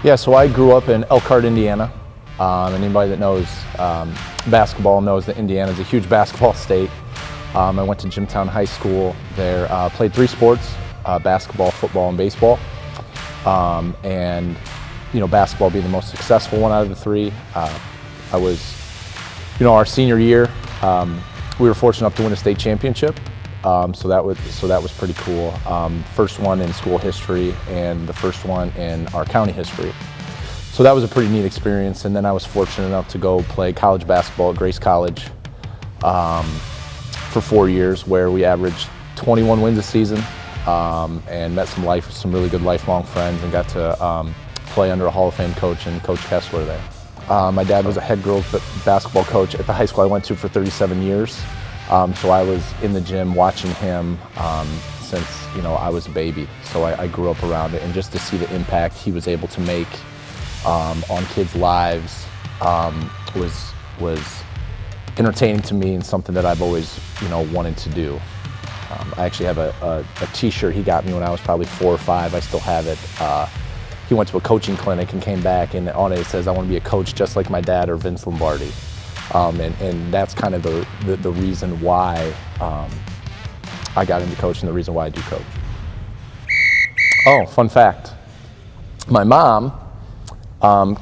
Yeah, so I grew up in Elkhart, Indiana. And anybody that knows basketball knows that Indiana is a huge basketball state. I went to Jimtown High School there, played 3 sports, basketball, football, and baseball. And you know, basketball being the most successful one out of the 3. I was, our senior year, we were fortunate enough to win a state championship. So that was pretty cool. First one in school history and the first one in our county history. So that was a pretty neat experience. And then I was fortunate enough to go play college basketball at Grace College for 4 years, where we averaged 21 wins a season, and met some really good lifelong friends, and got to play under a Hall of Fame coach and Coach Kessler there. My dad was a head girls basketball coach at the high school I went to for 37 years. So I was in the gym watching him since I was a baby. So I grew up around it, and just to see the impact he was able to make on kids' lives was entertaining to me, and something that I've always wanted to do. I actually have a T-shirt he got me when I was probably 4 or 5. I still have it. He went to a coaching clinic and came back, and on it says, "I want to be a coach just like my dad or Vince Lombardi." And that's kind of the reason why I got into coaching, the reason why I do coach. Oh, fun fact. My mom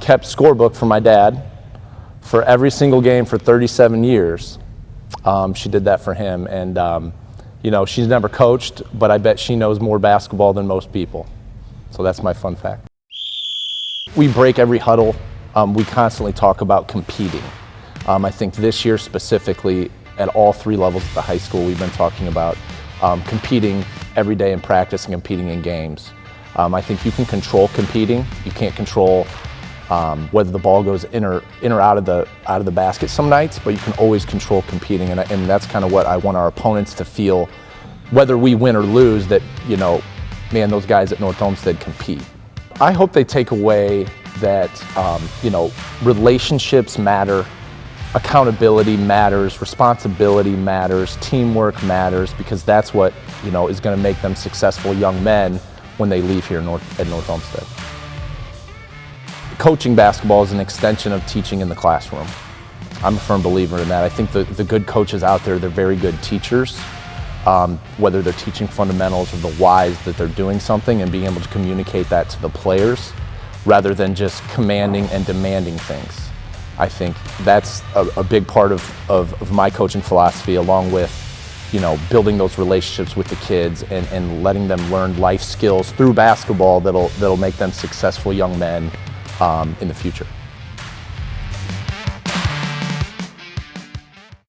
kept scorebook for my dad for every single game for 37 years. She did that for him, and she's never coached, but I bet she knows more basketball than most people. So that's my fun fact. We break every huddle. We constantly talk about competing. I think this year specifically, at all 3 levels at the high school, we've been talking about competing every day in practice and competing in games. I think you can control competing. You can't control whether the ball goes in or out of the basket some nights, but you can always control competing, and that's kind of what I want our opponents to feel, whether we win or lose, that man, those guys at North Olmsted compete. I hope they take away that relationships matter. Accountability matters, responsibility matters, teamwork matters, because that's what is going to make them successful young men when they leave here at North Olmsted. Coaching basketball is an extension of teaching in the classroom. I'm a firm believer in that. I think the good coaches out there, they're very good teachers, whether they're teaching fundamentals or the whys that they're doing something, and being able to communicate that to the players rather than just commanding and demanding things. I think that's a big part of my coaching philosophy, along with building those relationships with the kids and letting them learn life skills through basketball that'll make them successful young men in the future.